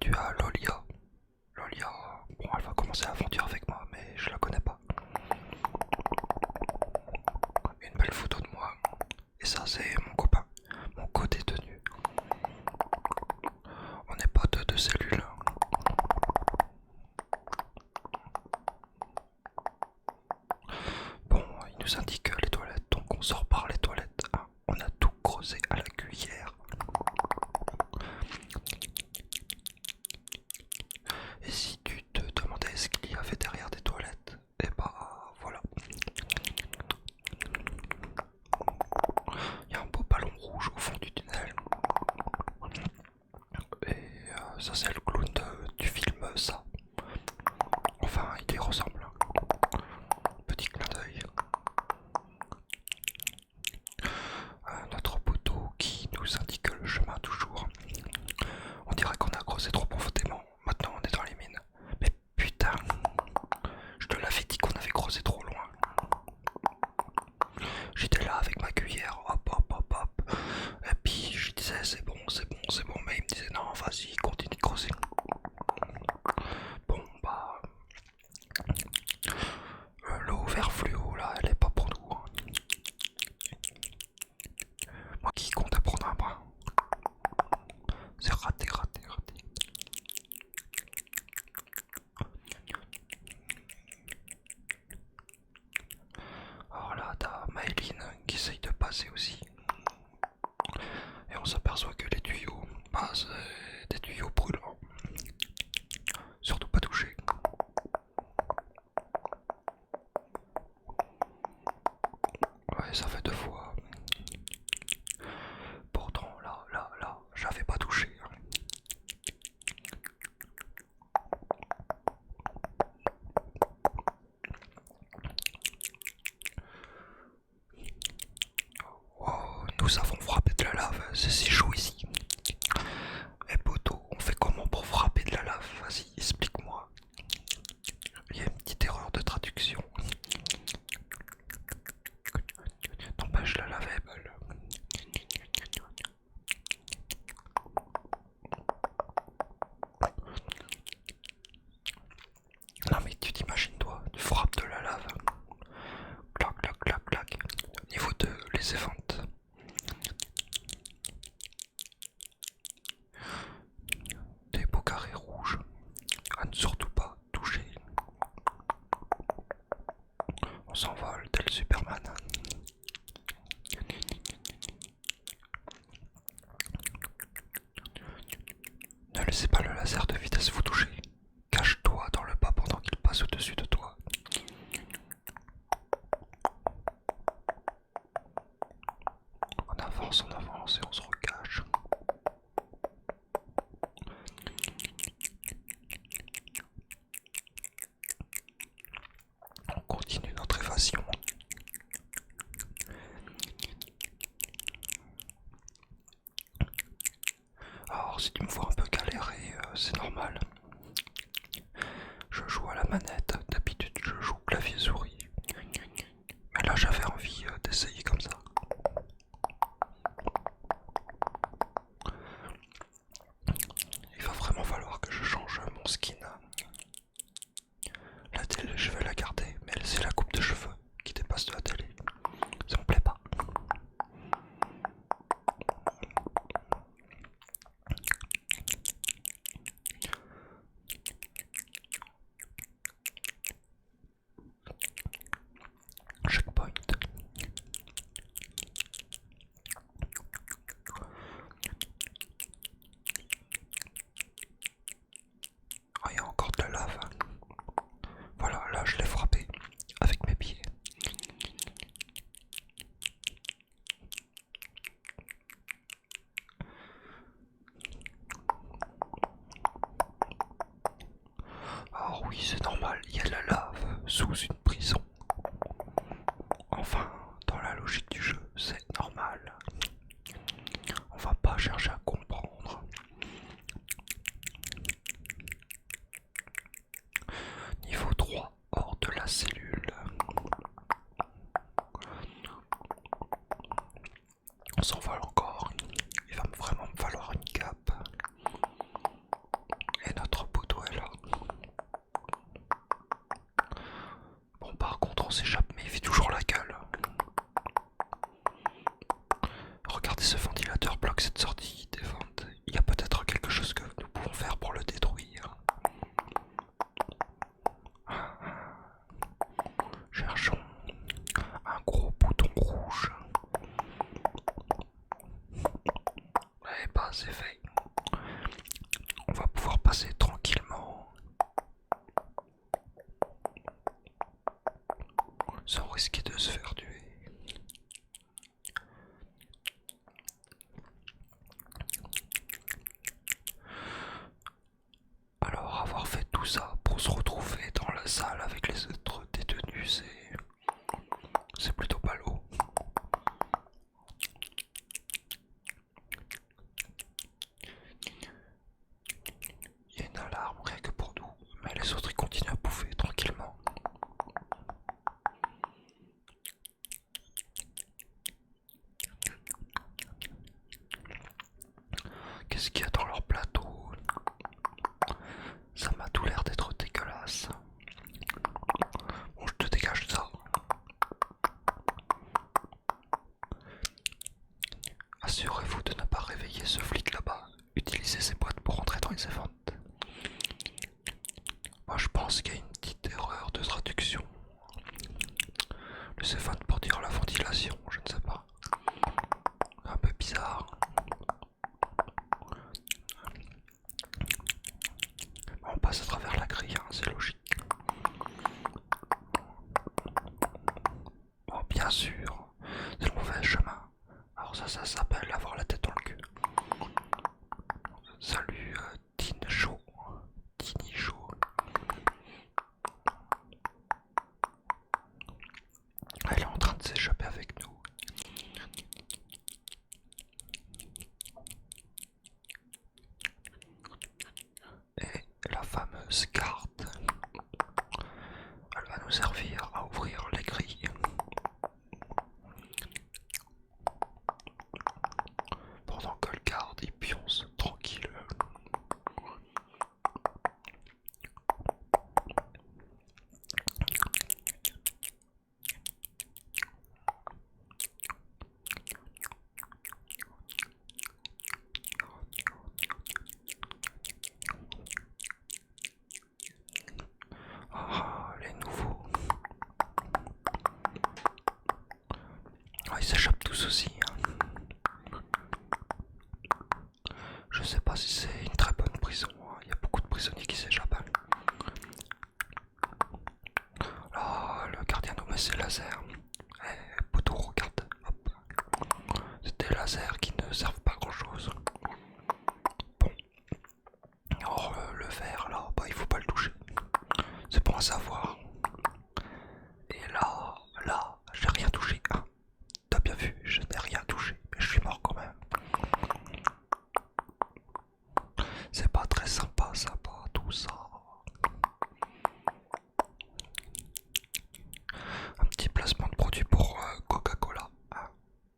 tu as Lolia. Lolia, bon, elle va commencer l'aventure avec moi, mais je la connais pas. Une belle photo de moi. Et ça, c'est mon copain, mon co-détenu. On n'est pas deux cellules. Bon, il nous indique les toilettes, donc on sort par les toilettes. Ah, on a tout creusé à la cuillère. Et si tu te demandais ce qu'il y avait derrière des toilettes, et bah voilà. Il y a un beau ballon rouge au fond du tunnel. Et ça c'est le clown du film Ça. Enfin, il y ressemble. Petit clin d'œil. Notre poteau qui nous indique le chemin toujours. On dirait qu'on a creusé trop profondément. Maintenant on est dans les mines. Mais putain, je te l'avais dit qu'on avait creusé trop loin. J'étais là avec ma cuillère, hop hop hop hop. Et puis je disais c'est bon, c'est bon, c'est bon. Mais il me disait non, vas-y, continue de creuser. Bon bah, l'eau vert fluo là, elle est pas pour nous, hein. Moi qui compte apprendre un brin. C'est raté, raté, raté. Alors là, t'as Maëline qui essaye de passer aussi. Et on s'aperçoit que les tuyaux, bah, c'est des tuyaux brûlants. Surtout pas toucher. Ouais, ça fait deux fois. Pourtant, là, j'avais pas touché, hein. Oh, nous avons frappé de la lave, c'est si chaud ici. Eh poto, on fait comment pour frapper de la lave? Vas-y, explique-moi. Il y a une petite erreur de traduction. N'empêche, la lave est belle. Non mais tu t'imagines toi, tu frappes de la lave. Clac, clac, clac, clac. Niveau 2, les éventes. Des beaux carrés rouges. À ne surtout pas toucher. On s'envole tel Superman. Ne laissez pas le laser de vitesse vous toucher. Cache-toi dans le bas pendant qu'il passe au-dessus de toi. On avance et on se recache. On continue notre évasion. Alors si tu me vois un peu galérer, c'est normal. Je joue à la manette, d'habitude je joue clavier souris. Mais là j'avais envie d'essayer comme ça. Il va vraiment falloir que je change mon skin. La télé je vais la garder, mais c'est la coupe de cheveux qui dépasse de la télé. Ça me plaît pas. qu'est-ce qu'il y a dans leur plateau? Ça m'a tout l'air d'être dégueulasse. Bon, je te dégage ça. Assurez-vous de ne pas réveiller ce flic là-bas. Utilisez ces boîtes pour entrer dans les events. Moi, je pense qu'il y a une petite erreur de traduction. Le event pour dire la ventilation, je ne sais pas. Un peu bizarre. On passe à travers la grille, hein, c'est logique. Oh, bien sûr, c'est le mauvais chemin. Alors ça s'appelle avoir la tête dans le cul. Salut, Tin Show. Tiny Show. Elle est en train de s'échapper avec nous. Et la fameuse carte, elle va nous servir à ouvrir les grilles. Pendant que le garde il pionce tranquille. Ah, les nouveaux. Ah, ils s'échappent tous aussi. Hein. Je sais pas si c'est une très bonne prison. Hein. Il y a beaucoup de prisonniers qui s'échappent. Là, le gardien nous met ses lasers. Eh, poteau, regarde. Hop. C'est des lasers qui ne servent pas à grand chose. Bon. Alors, le verre là, bah, il faut pas le toucher. C'est bon à savoir. Et là, j'ai rien touché. Hein. T'as bien vu, je n'ai rien touché, mais je suis mort quand même. C'est pas très sympa, tout ça. Un petit placement de produit pour Coca-Cola. Hein.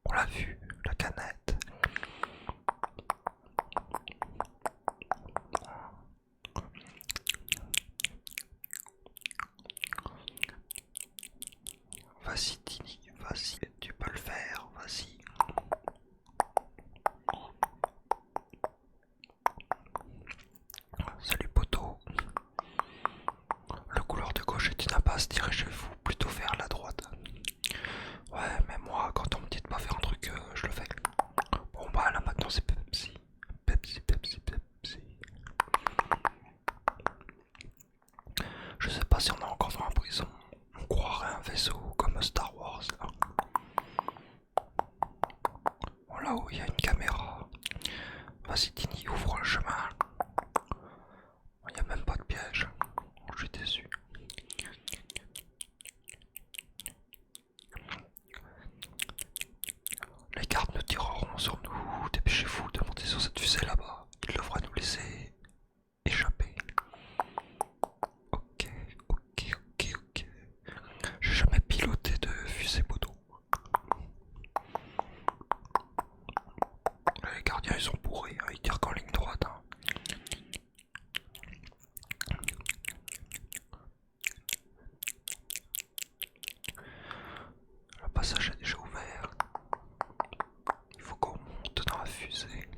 On l'a vu, la canette. Vas-y Tini, vas-y, tu peux le faire, vas-y. Salut poteau. Le couloir de gauche est une impasse, dirigez-vous plutôt vers la droite. Ouais, mais moi, quand on me dit de pas faire un truc, je le fais. Bon bah là maintenant c'est Pepsi. Pepsi, Pepsi, Pepsi. Je sais pas si on est encore dans la prison. On croirait un vaisseau comme Star Wars là. Bon là-haut il y a une caméra. Vas-y Tini, ouvre le chemin. Il n'y a même pas de piège. Je suis déçu. Les gardes nous tireront sur nous. Dépêchez-vous de monter sur cette fusée là-bas. Il devra nous laisser échapper. Ok, ok, ok, ok. J'ai jamais piloté de fusée moto. Les gardiens ils sont bourrés, hein. Ils tirent qu'en ligne droite. Hein. Le passage est déjà ouvert. Il faut qu'on monte dans la fusée.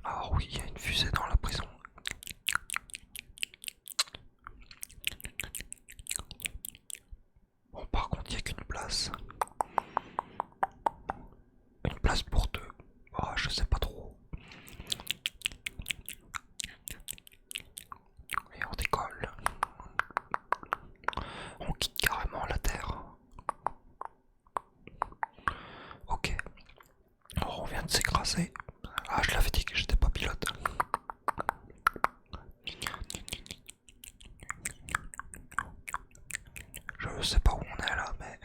Ah oui, il y a une fusée dans la prison. Bon, par contre, il n'y a qu'une place. Une place pour deux. Oh, je sais pas trop. Et on décolle. On quitte carrément la Terre. Ok. Alors, on vient de s'écraser. Ah, je l'avais dit que j'étais pas pilote. Je sais pas où on est là, mais...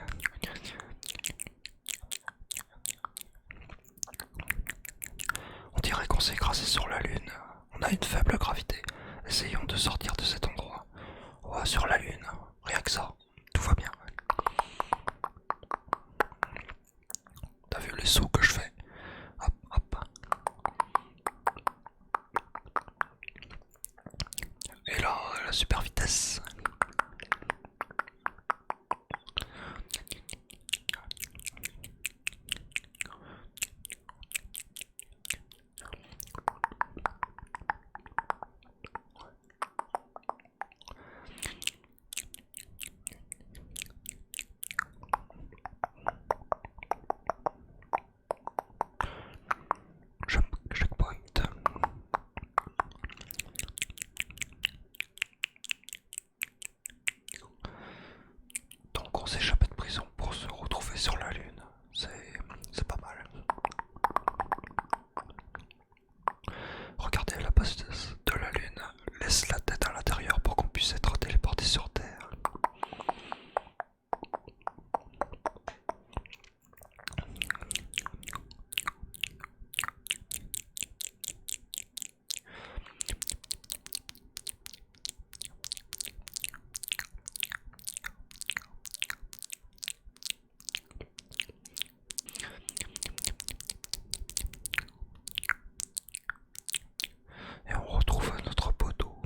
On dirait qu'on s'est écrasé sur la Lune. On a une faible gravité. Essayons de sortir de cet endroit. Oh, sur la Lune. Rien que ça. Tout va bien. T'as vu les sauts que je fais? Hop, hop, la super vitesse. Checkpoint. Donc on s'échappait de prison pour se retrouver sur la Lune. C'est pas mal. Regardez la base de la Lune. Laisse la tête à l'intérieur pour qu'on puisse être téléporté sur Terre. Et on retrouve notre poteau.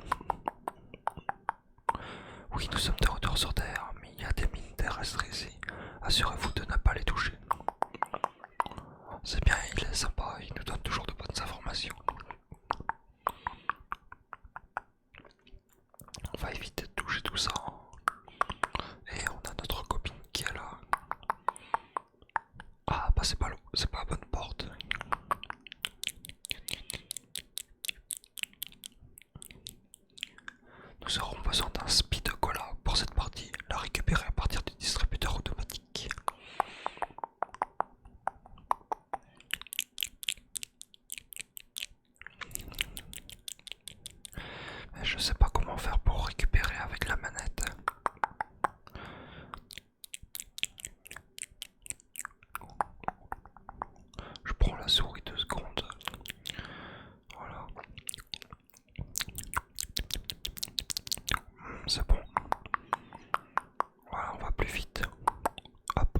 Oui, nous sommes de retour sur Terre, mais il y a des mines terrestres ici. Assurez-vous de ne pas les toucher. C'est bien, il est sympa, il nous donne toujours de bonnes informations. On va éviter de toucher tout ça. Et on a notre copine qui est là. Ah bah c'est pas la bonne porte. Nous aurons besoin d'un speed cola pour cette partie, la récupérer à partir du distributeur automatique. Mais je sais pas comment faire pour récupérer avec la manette. Je prends la souris 2 secondes. Voilà. C'est bon. Voilà, on va plus vite. Hop.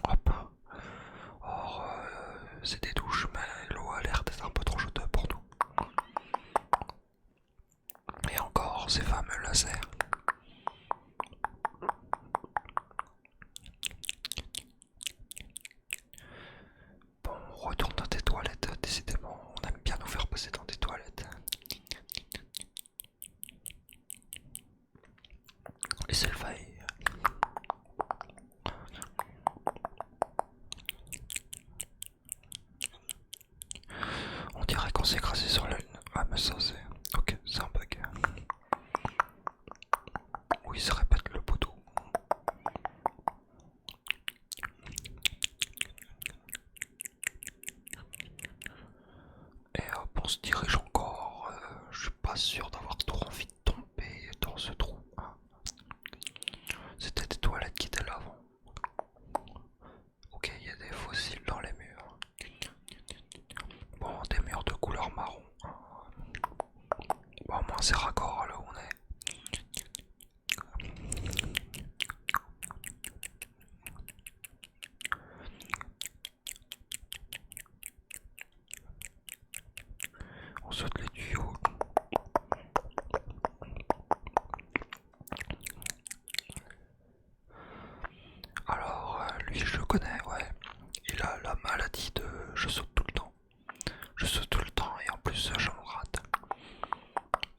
Hop. Or, c'est des douches, mais l'eau a l'air d'être un peu trop chaude pour nous. Et encore, ces fameux lasers. Bon, on retourne dans tes toilettes, décidément, on aime bien nous faire passer dans des toilettes. Et c'est le faille. On dirait qu'on s'est écrasé sur la lune. Ah mais ça c'est... Ok, c'est un bug. Oui, ça répète le poteau. Et hop, on se dirige encore. Je suis pas sûr d'avoir trop envie de tomber dans ce trou. Hein. C'était des toilettes qui étaient là avant. Ok, il y a des fossiles dans les murs. Bon, des murs de couleur marron. Bon, au moins c'est raccord là où on est. On saute les tuyaux. Alors, lui je le connais, ouais. Il a la maladie de je saute tout le temps. Je saute tout le temps et en plus je me rate.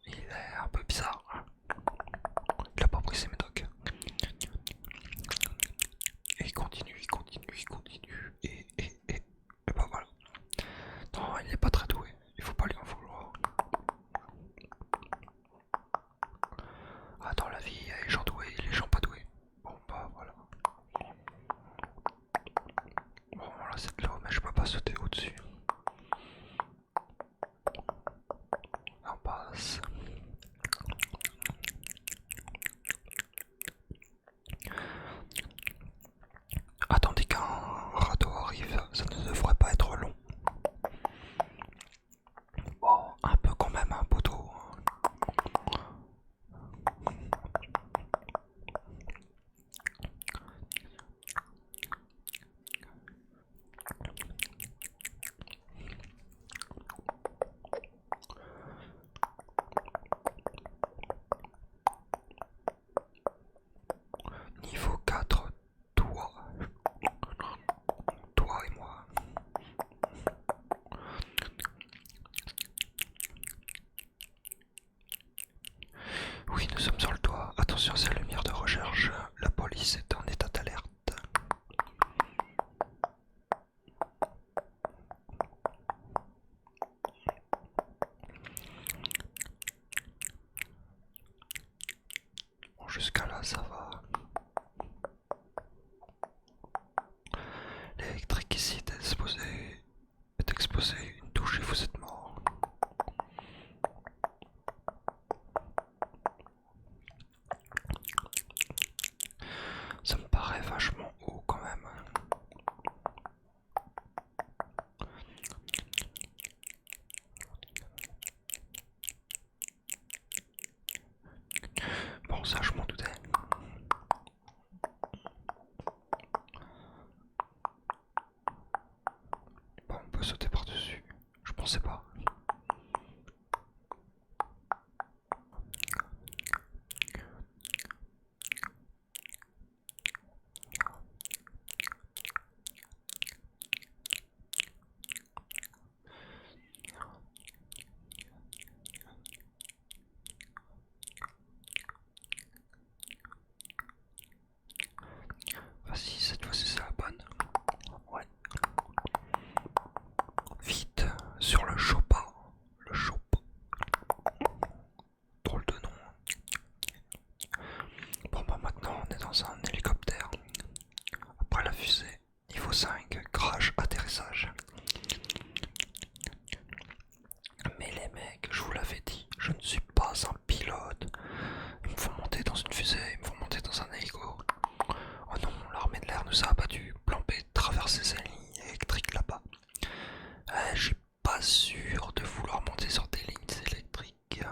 Il est un peu bizarre. Il a pas pris ses médocs. Et il continue, il continue, il continue. Et bah voilà. Non, il n'est pas très doué. Il faut pas lui en vouloir. Ah, dans la vie, il y a les gens doués et les gens pas doués. Bon bah voilà. ça va. L'électrique ici est exposé, une touche et vous êtes mort. Ça me paraît vachement haut quand même. Bon, ça je m'en doutais. Bon, on peut sauter par-dessus. Je pensais pas. Vas-y, cette fois c'est la bonne. Ouais. Vite, sur le Chopa. Le Chopa. Drôle de nom. Bon bah maintenant on est dans un hélicoptère. Après la fusée, niveau 5, crash, atterrissage. Mais les mecs, je vous l'avais dit, je ne suis pas un pilote. Ils me font monter dans une fusée, ils me font monter dans un hélico. Oh non, l'armée de l'air nous a abattus, plan B, traverser ces lignes électriques là-bas. Je suis pas sûr de vouloir monter sur des lignes électriques.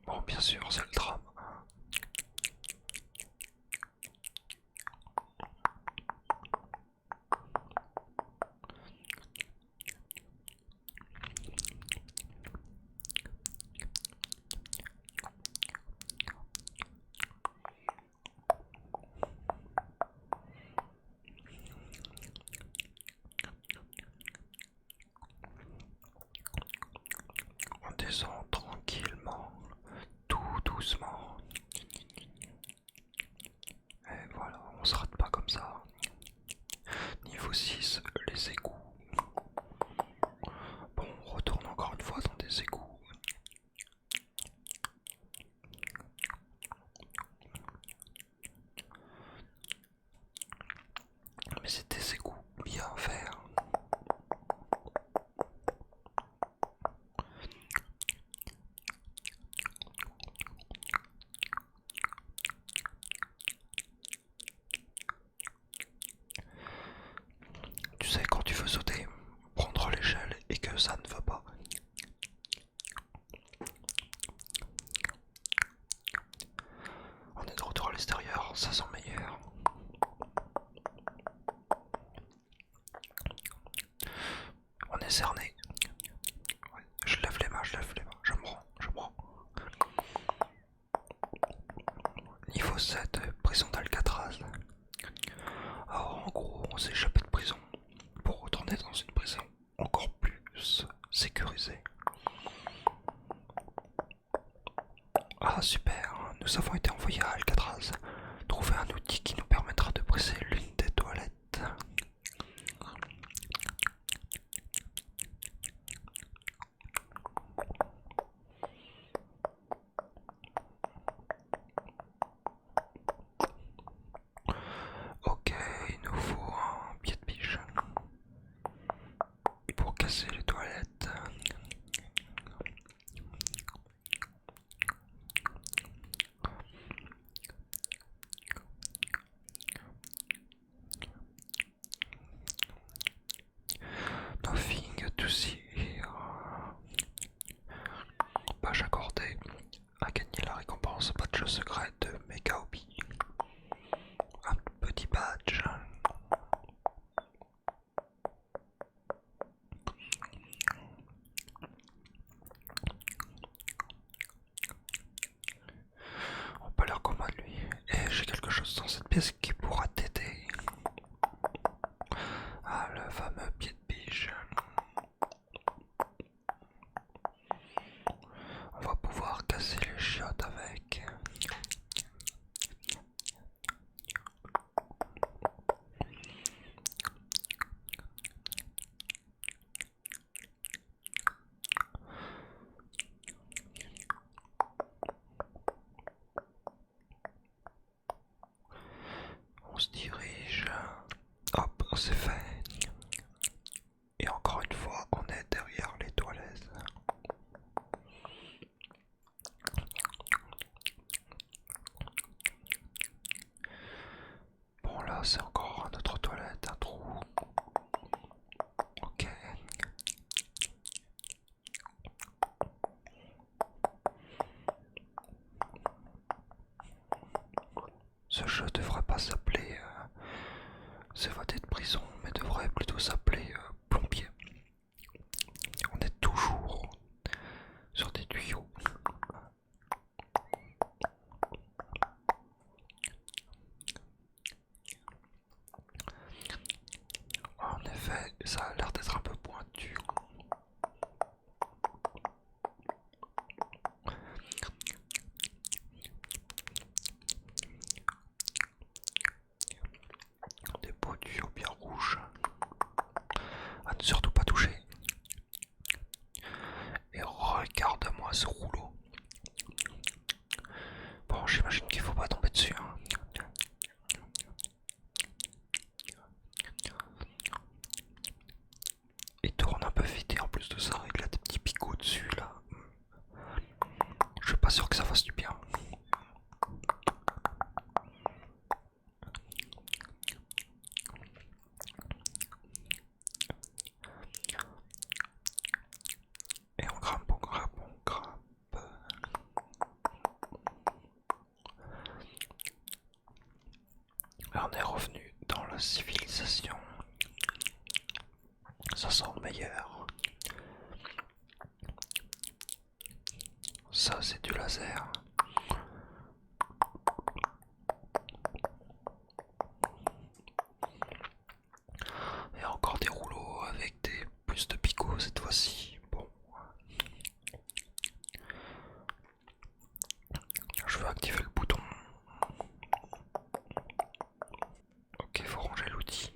Bon, bien sûr, c'est le drame. On descend tranquillement, tout doucement. Et voilà, on se rate pas comme ça. Niveau 6, les égouts. Bon, on retourne encore une fois dans des égouts. Mais c'est des égouts bien faits. Tu sais, quand tu veux sauter, prendre l'échelle et que ça ne va pas. On est de retour à l'extérieur, ça sent meilleur. On est cerné. Ouais, je lève les mains, je me rends. Niveau 7, prison d'Alcatraz. Alors en gros, on s'est échappé de prison pour retourner dans une prison encore plus sécurisée. Ah super, nous avons été envoyés à Alcatraz. Trouver un outil qui nous permettra de briser l'une des toilettes. Ok, il nous faut un pied de biche pour casser les toilettes. Nothing to see here. Page accordée. A gagné la récompense badge secret de Mega Hobby. Un petit badge. On n'a pas l'air commun lui. Et j'ai quelque chose dans cette pièce qui pourra t'aider. Ah, le fameux pied de biche. On va pouvoir casser les chiottes avec. se dirige. Hop, c'est fait. Et encore une fois, on est derrière les toilettes. Bon là, c'est encore un autre toilette, un trou. Ok. Ce jeu devrait pas s'appeler s'évader de prison, mais devrait plutôt s'appeler plombier. On est toujours sur des tuyaux. En effet, ça a l'air d'être un peu pointu. Des beaux tuyaux bien rouges. À ne surtout pas toucher. Et regarde-moi ce rouleau. Bon, j'imagine qu'il faut pas tomber dessus. Hein. Il tourne un peu vite et en plus de ça, il a des petits picots dessus là. Je suis pas sûr que ça fasse du bien. Et on grimpe, on grimpe, on grimpe. Là, on est revenu dans la civilisation. Ça sent meilleur. Ça, c'est du laser. Et encore des rouleaux avec des plus de picots cette fois-ci. Bon. Je veux activer le bouton. Ok, faut ranger l'outil.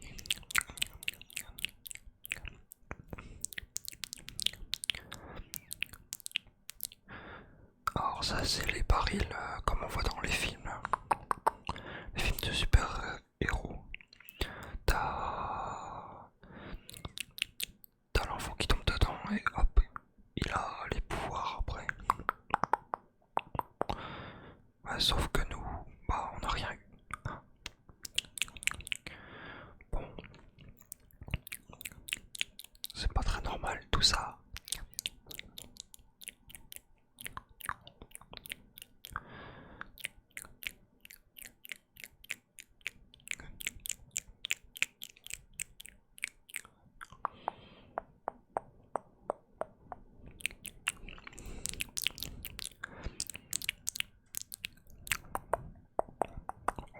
Alors ça c'est les barils comme on voit dans les films. Les films de super-héros. T'as l'enfant qui tombe dedans et hop, il a les pouvoirs après. Ouais, sauf que nous, bah on n'a rien eu. Hein. Bon, c'est pas très normal tout ça.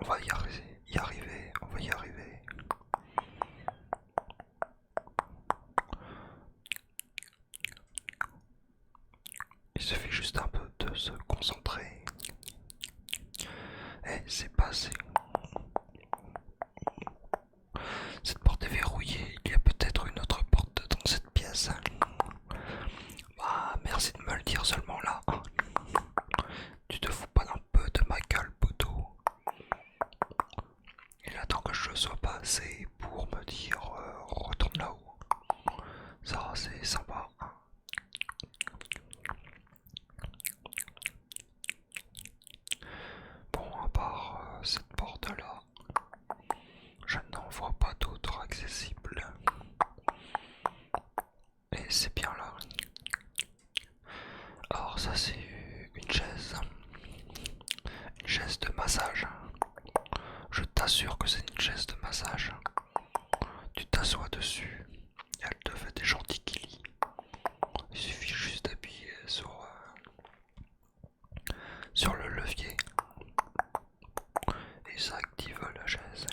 On va y arriver, on va y arriver. Il suffit juste un peu de se concentrer. Et c'est passé. Cette porte est verrouillée, il y a peut-être une autre porte dans cette pièce. Bah, merci de me le dire seulement là. Tu te fous pas un peu de ma gueule, poteau. Il attend que je sois passé pour me dire retourne là-haut. Ça, c'est sympa. Bon, à part cette porte-là, je n'en vois pas d'autres accessibles. Et c'est bien là. Alors ça c'est une chaise. Une chaise de massage. Je t'assure que c'est une chaise de massage. Tu t'assois dessus. Et elle te fait des chantilly. Il suffit juste d'appuyer sur le levier. Et ça active la chaise.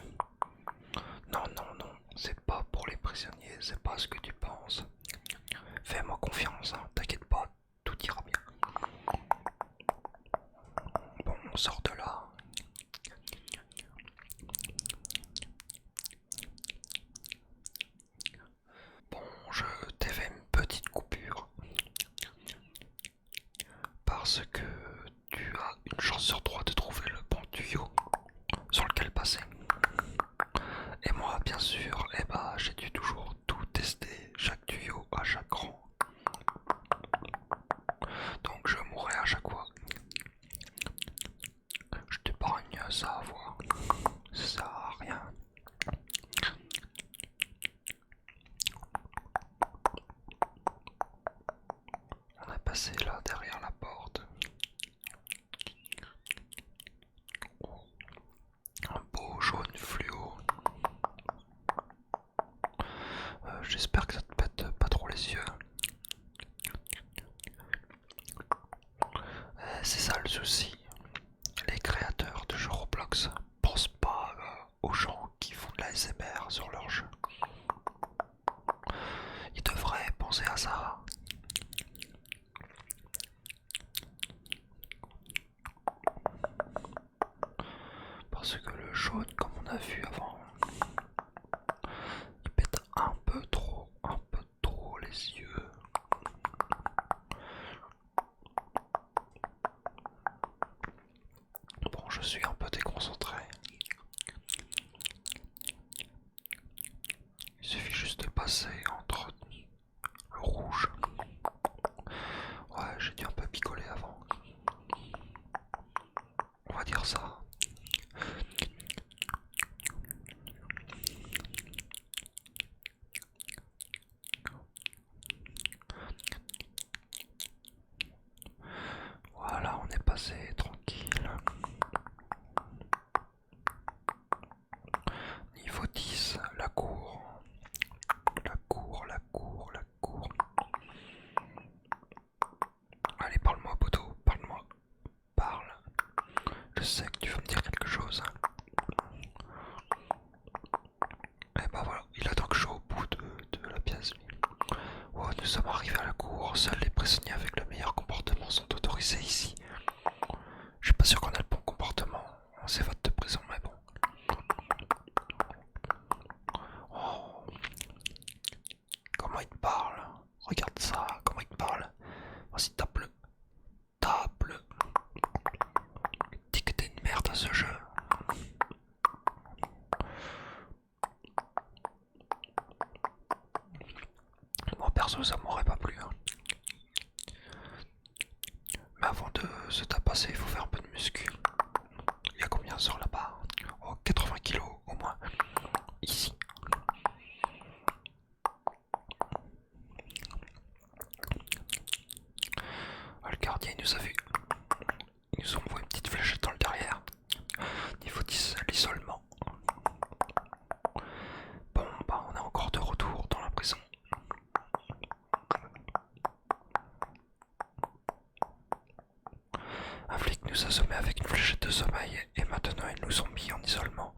Non, non, non. C'est pas pour les prisonniers. C'est pas ce que tu penses. Fais-moi confiance. Hein, t'inquiète pas. Tout ira bien. Bon, on sort de là. Bon, je t'ai fait une petite coupure. Parce que tu as une chance sur trois de trouver le bon tuyau sur lequel passer. ça à voir. Ça sert à rien. On est passé là derrière la porte. Un beau jaune fluo. J'espère que ça te pète pas trop les yeux. C'est ça le souci. Les créateurs de jeux Roblox pensent pas aux gens qui font de la l'ASMR sur leur jeu. Ils devraient penser à ça. Parce que le jaune, comme on a vu avant, il pète un peu trop les yeux. Bon, je suis un peu déconcentré. Il suffit juste de passer entre le rouge. Ouais, j'ai dû un peu picoler avant. On va dire ça. Voilà, on est passé tranquille. Niveau 10, la cour. La cour, la cour, la cour. Allez, parle-moi, poteau, parle-moi. Parle. Je sais que tu veux me dire quelque chose. Et bah voilà, il attend que je sois au bout de la pièce. Oh, nous sommes arrivés à la cour. Seuls les prisonniers avec le meilleur comportement sont autorisés ici. Je suis pas sûr qu'on a le bon comportement. C'est vote de prison, mais bon. Oh, comment il te parle? Regarde ça, comment il te parle. Vas-y, tape-le. Tape-le. Dis que t'es une merde à ce jeu. Moi perso, ça m'aurait pas plu. Hein. Mais avant de se tapasser, il faut faire un peu de muscu. Il y a combien sur là-bas? Oh, 80 kilos au moins. Ici. Ah, le gardien il nous a vu. Ils nous ont envoyé une petite fléchette dans le derrière. Niveau 10, l'isolement. Bon, bah on est encore de retour dans la prison. Un flic nous a sommés avec une fléchette de sommeil et maintenant ils nous ont mis en isolement.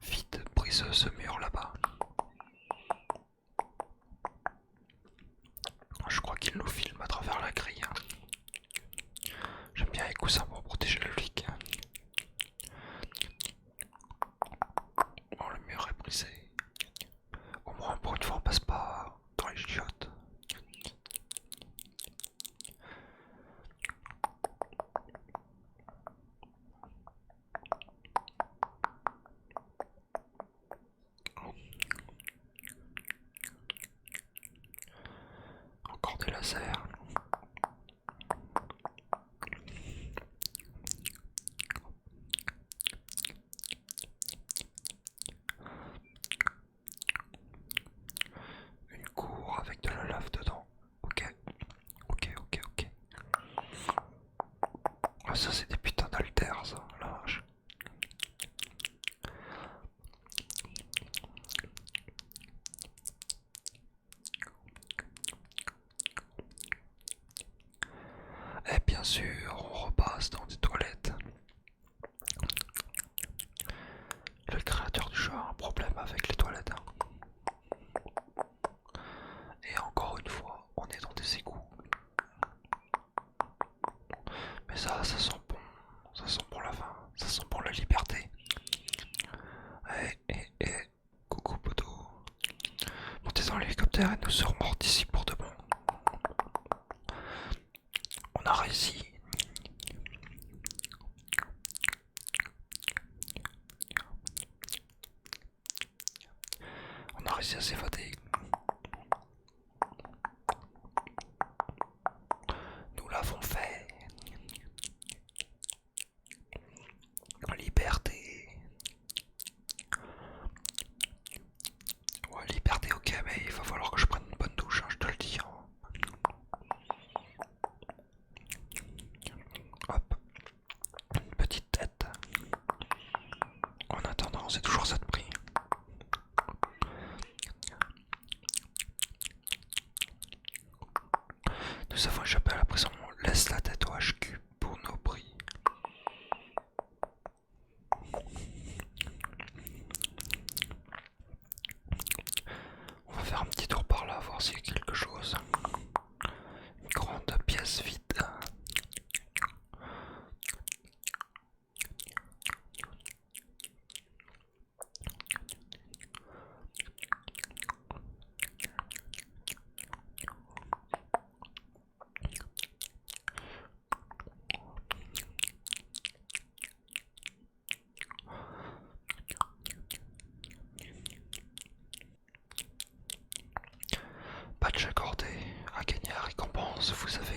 Vite, brise ce mur là-bas. Je crois qu'il nous filme à travers la grille. J'aime bien les coussins pour protéger le flic. Bon, le mur est brisé. Au moins pour une fois on passe pas dans les chiottes. Encore des lasers. Une cour avec de la lave dedans. Ok. Ok. Ah, ça c'est des putains d'haltères ça, la vache. Et bien sûr, on repasse dans des toilettes. Le créateur du jeu a un problème avec les toilettes. Hein. Et encore une fois, on est dans des égouts. Mais ça sent bon. Ça sent bon la fin. Ça sent bon la liberté. Coucou poteau. Montez dans l'hélicoptère et nous serons morts d'ici pour de bon. On a réussi. On a réussi à s'évader. Nous l'avons fait. En liberté. chance, vous savez.